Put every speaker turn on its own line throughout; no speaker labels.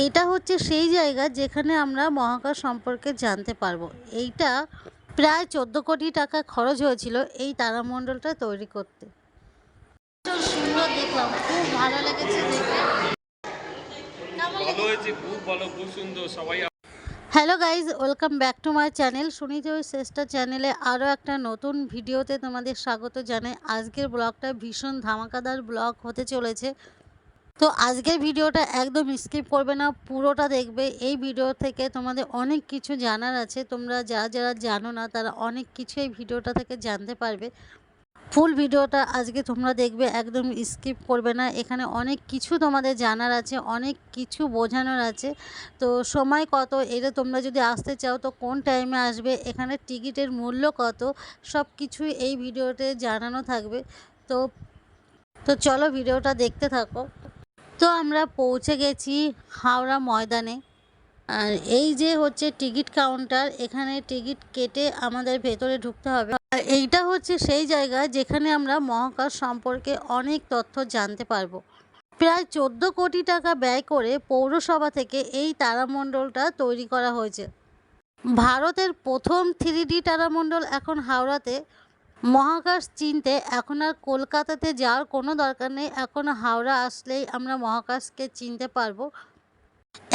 এটা হচ্ছে সেই জায়গা যেখানে আমরা মহাকাশ সম্পর্কে জানতে পারবো। এইটা প্রায় 14 কোটি টাকা খরচ হয়েছিল এই তারামণ্ডলটা তৈরি করতে। ভীষণ সুন্দর দেখলাম, খুব ভালো লেগেছে দেখে।
ভালো হয়েছে, খুব ভালো, খুব সুন্দর সবাই।
Hello guys, welcome back to my channel Sunita Shrestha চ্যানেলে আরও একটা নতুন ভিডিওতে তোমাদের স্বাগত জানাই। আজকের ব্লগটা ভীষণ ধামাকাদার ব্লগ হতে চলেছে। তো আজকের ভিডিওটা একদম স্কিপ করবে না, পুরোটা দেখবে। এই ভিডিও থেকে তোমাদের অনেক কিছু জানার আছে, তোমরা যারা যারা জানো না তারা অনেক কিছু এই ভিডিওটা থেকে জানতে পারবে। ফুল ভিডিওটা আজকে তোমরা দেখবে, একদম স্কিপ করবে না। এখানে অনেক কিছু তোমাদের জানার আছে, অনেক কিছু বোঝানোর আছে। তো সময় কত, এটা তোমরা যদি আসতে চাও তো কোন টাইমে আসবে, এখানে টিকিটের মূল্য কত, সব কিছুই এই ভিডিওতে জানানো থাকবে। তো তো চলো ভিডিওটা দেখতে থাকো। তো আমরা পৌঁছে গেছি হাওড়া ময়দানে। আর এই যে হচ্ছে টিকিট কাউন্টার, এখানে টিকিট কেটে আমাদের ভেতরে ঢুকতে হবে। আর এইটা হচ্ছে সেই জায়গা যেখানে আমরা মহাকাশ সম্পর্কে অনেক তথ্য জানতে পারবো। প্রায় 14 কোটি টাকা ব্যয় করে পৌরসভা থেকে এই তারামণ্ডলটা তৈরি করা হয়েছে। ভারতের প্রথম 3D তারামণ্ডল এখন হাওড়াতে। মহাকাশ চিনতে এখন আর কলকাতাতে যাওয়ার কোনো দরকার নেই, এখন হাওড়া আসলেই আমরা মহাকাশকে চিনতে পারবো।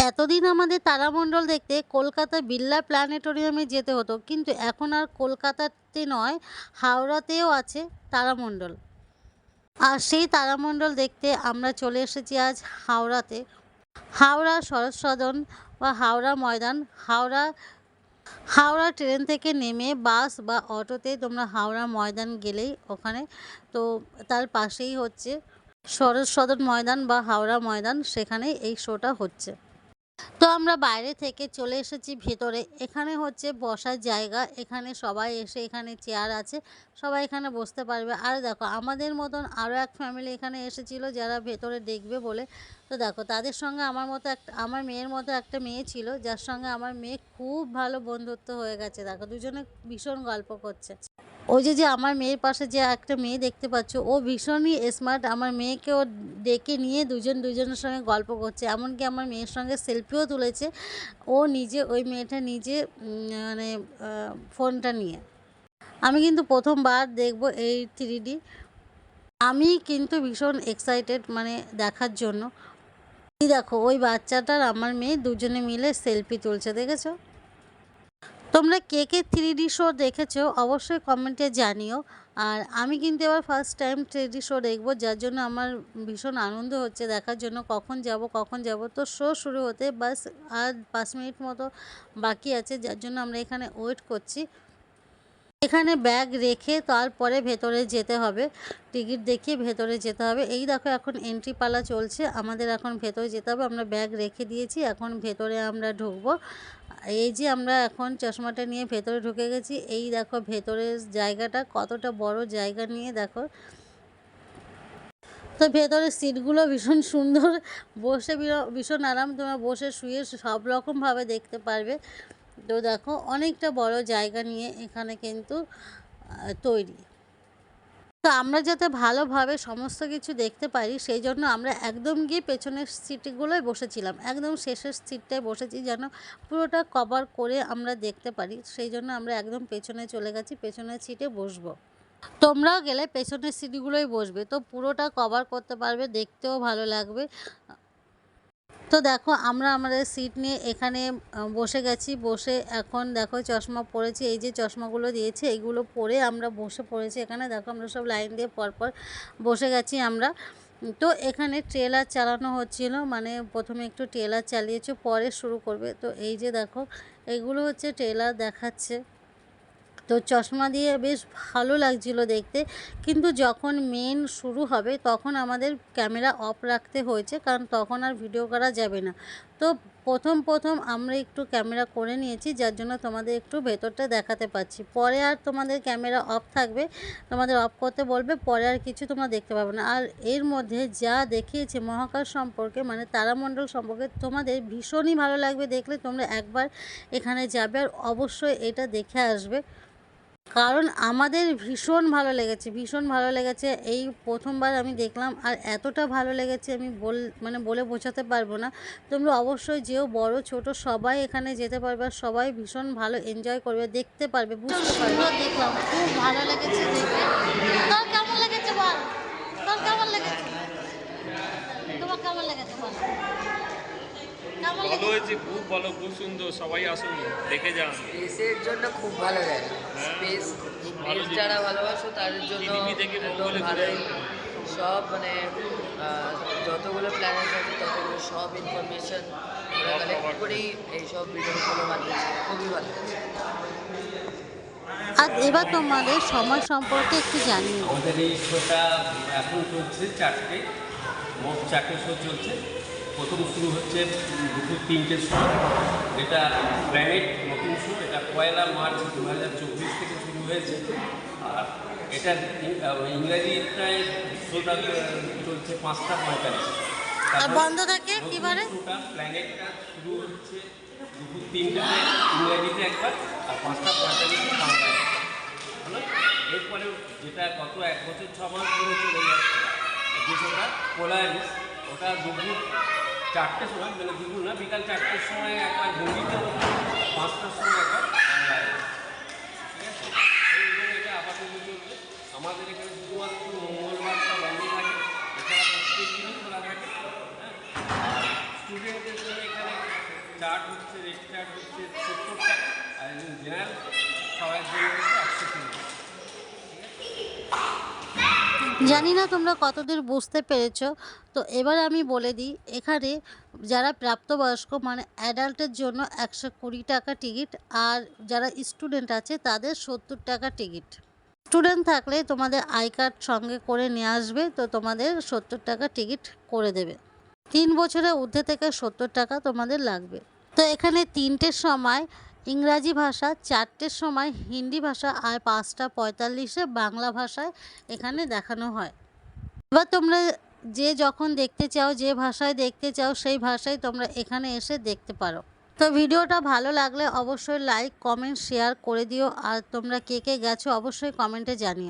এতদিন আমাদের তারামণ্ডল দেখতে কলকাতা বিড়লা প্ল্যানেটোরিয়ামে যেতে হতো, কিন্তু এখন আর কলকাতাতে নয়, হাওড়াতেও আছে তারামণ্ডল। আর সেই তারামণ্ডল দেখতে আমরা চলে এসেছি আজ হাওড়াতে। হাওড়া শরৎ সদন বা হাওড়া ময়দান। হাওড়া ট্রেন থেকে নেমে বাস বা অটোতে তোমরা হাওড়া ময়দান গেলেই ওখানে, তো তার পাশেই হচ্ছে শরৎ সদন ময়দান বা হাওড়া ময়দান, সেখানেই এই শোটা হচ্ছে। তো আমরা বাইরে থেকে চলে এসেছি ভেতরে। এখানে হচ্ছে বসার জায়গা, এখানে সবাই এসে, এখানে চেয়ার আছে, সবাই এখানে বসতে পারবে। আর দেখো আমাদের মতন আরও এক ফ্যামিলি এখানে এসেছিল যারা ভেতরে দেখবে বলে। তো দেখো তাদের সঙ্গে আমার মেয়ের মতো একটা মেয়ে ছিল, যার সঙ্গে আমার মেয়ে খুব ভালো বন্ধুত্ব হয়ে গেছে। দেখো দুজনে ভীষণ গল্প করছে। ওই যে আমার মেয়ের পাশে যে একটা মেয়ে দেখতে পাচ্ছ, ও ভীষণই স্মার্ট। আমার মেয়েকেও ডেকে নিয়ে দুজনের সঙ্গে গল্প করছে, এমনকি আমার মেয়ের সঙ্গে সেলফিও তুলেছে। ও নিজে, ওই মেয়েটা নিজে মানে ফোনটা নিয়ে। আমি কিন্তু প্রথমবার দেখব এই 3D। আমি কিন্তু ভীষণ এক্সাইটেড মানে দেখার জন্য। এই দেখো ওই বাচ্চাটার আমার মেয়ে দুজনে মিলে সেলফি তুলছে, দেখেছো? তোমরা কে কে 3D শো দেখেছো অবশ্যই কমেন্টে জানিও। আর আমি কিন্তু এবার ফার্স্ট টাইম 3D শো দেখবো, যার জন্য আমার ভীষণ আনন্দ হচ্ছে দেখার জন্য। কখন যাব। তো শো শুরু হতে বাস আর 5 মিনিট মতো বাকি আছে, যার জন্য আমরা এখানে ওয়েট করছি। এখানে ব্যাগ রেখে তারপরে ভেতরে যেতে হবে, টিকিট দেখিয়ে ভেতরে যেতে হবে। এই দেখো এখন এন্ট্রি পালা চলছে, আমাদের এখন ভেতরে যেতে হবে। আমরা ব্যাগ রেখে দিয়েছি, এখন ভেতরে আমরা ঢুকবো। এই যে আমরা এখন চশমাটা নিয়ে ভেতরে ঢুকে গেছি। এই দেখো ভেতরের জায়গাটা কতটা বড় জায়গা নিয়ে দেখো। তো ভেতরের সিটগুলো ভীষণ সুন্দর, বসে ভীষণ আরাম, তোমরা বসে শুয়ে সব রকমভাবে দেখতে পারবে। তো দেখো অনেকটা বড় জায়গা নিয়ে এখানে কিন্তু তৈরি। তো আমরা যাতে ভালোভাবে সমস্ত কিছু দেখতে পারি সেই জন্য আমরা একদম গিয়ে পেছনের সিটগুলোয় বসেছিলাম, একদম শেষের সিটটায় বসেছি যেন পুরোটা কভার করে আমরা দেখতে পারি। সেই জন্য আমরা একদম পেছনে চলে গেছি, পেছনের সিটে বসবো। তোমরাও গেলে পেছনের সিটগুলোই বসবে, তো পুরোটা কভার করতে পারবে, দেখতেও ভালো লাগবে। তো দেখো আমরা আমাদের সিট নিয়ে এখানে বসে গেছি। বসে এখন দেখো চশমা পরেছি, এই যে চশমাগুলো দিয়েছে এইগুলো পরে আমরা বসে পড়েছি এখানে। দেখো আমরা সব লাইন দিয়ে পরপর বসে গেছি আমরা। তো এখানে ট্রেলার চালানো হচ্ছিল, মানে প্রথমে একটু ট্রেলার চালিয়েছে, পরে শুরু করবে। তো এই যে দেখো এইগুলো হচ্ছে ট্রেলার দেখাচ্ছে। তো চশমা দিয়ে বেশ ভালো লাগছিল দেখতে, কিন্তু যখন মেন শুরু হবে তখন আমাদের ক্যামেরা অফ রাখতে হয়েছে, কারণ তখন আর ভিডিও করা যাবে না। তো প্রথম আমরা একটু ক্যামেরা করে নিয়েছি, যার জন্য তোমাদের একটু ভেতরটা দেখাতে পাচ্ছি। পরে আর তোমাদের ক্যামেরা অফ থাকবে, তোমাদের অফ করতে বলবে, পরে আর কিছু তোমরা দেখতে পাবে না। আর এর মধ্যে যা দেখিয়েছে মহাকাশ সম্পর্কে, মানে তারামণ্ডল সম্পর্কে, তোমাদের ভীষণই ভালো লাগবে দেখলে। তোমরা একবার এখানে যাবে আর অবশ্যই এটা দেখে আসবে। কারণ আমাদের ভীষণ ভালো লেগেছে, ভীষণ ভালো লেগেছে। এই প্রথমবার আমি দেখলাম, আর এতটা ভালো লেগেছে আমি মানে বলে বোঝাতে পারবো না। তোমরা অবশ্যই যেও, বড় ছোট সবাই এখানে যেতে পারবে, আর সবাই ভীষণ ভালো এনজয় করবে, দেখতে পারবে, বুঝতে পারবে। দেখলাম খুব ভালো লেগেছে দেখে। তোর কেমন লেগেছে বল, তোর কেমন লেগেছে, তোমার কেমন লেগেছে বল, কেমন
ভালো
লেগেছে?
হয়েছে, খুব ভালো, খুব সুন্দর। সবাই আসুন, দেখে যান।
স্পেসের জন্য খুব ভালো জায়গা। স্পেস
খুব ভালো
স্পেস যারা ভালোবাসো তাদের জন্য
পৃথিবী থেকে
একদম
মঙ্গলে ঘুরে
ভালোই।
আসবে।
সব মানে যতগুলো প্ল্যানেট আছে ততগুলো সব ইনফরমেশন ওরা
সব
কালেক্ট
cover
করেই এইসব ভিডিওগুলো বানিয়েছে, খুবই ভালো।
আর এবার তোমাদের সময় সম্পর্কে একটু জানিয়ে দিই।
আমাদের এই শোটা এখন চলছে 4টে, মোট 4টে শো চলছে। প্রথম শুরু হচ্ছে দুপুর 3টের সময়, যেটা প্ল্যানেট নতুন শো। এটা 1 মার্চ 2024 থেকে শুরু হয়েছে। আর এটার ইংরাজিটায় শোটা চলছে 5টা 45।
আর বন্ধ থাকে কিবারে?
শোটা প্ল্যানেটটা শুরু হচ্ছে দুপুর 3টেতে ইংরাজিতে একবার, আর 5টা 45 বাংলায়। হলো এরপরে যেটা গত 1 বছর 6 মাস ধরে চলে যাচ্ছে যে শোটা পোলারিস, ওটা দুপুর 4টের সময়, মানে দুপুর না, বিকাল 4টের সময় একবার হিন্দিতে, 5টার সময় একবার বাংলায়। ঠিক আছে, এইভাবে এটা আপাতত চলবে। আমাদের এখানে শুধুমাত্র মঙ্গলবারটা বন্ধ থাকে, এছাড়া প্রত্যেক দিনই খোলা থাকে। হ্যাঁ, স্টুডেন্টদের জন্য এখানে চার্জ হচ্ছে, রেট চার্জ হচ্ছে 70 টাকা, আর জেনারেল সবার জন্য হচ্ছে 103 টাকা।
জানি না তোমরা কতদূর বুঝতে পেরেছো। তো এবার আমি বলে দিই, এখানে যারা প্রাপ্তবয়স্ক মানে অ্যাডাল্টের জন্য 120 টাকা টিকিট, আর যারা স্টুডেন্ট আছে তাদের 70 টাকা টিকিট। স্টুডেন্ট থাকলে তোমাদের আই কার্ড সঙ্গে করে নিয়ে আসবে, তো তোমাদের 70 টাকা টিকিট করে দেবে। 3 বছরের ঊর্ধ্বে থেকে 70 টাকা তোমাদের লাগবে। তো এখানে 3টের সময় ইংরাজি ভাষা, 4টের সময় হিন্দি ভাষা, আর 5টা 45-এ বাংলা ভাষায় এখানে দেখানো হয়। এবার তোমরা যে যখন দেখতে চাও, যে ভাষায় দেখতে চাও, সেই ভাষায় তোমরা এখানে এসে দেখতে পারো। তো ভিডিওটা ভালো লাগলে অবশ্যই লাইক, কমেন্ট, শেয়ার করে দিও। আর তোমরা কে কে গেছো অবশ্যই কমেন্টে জানিও।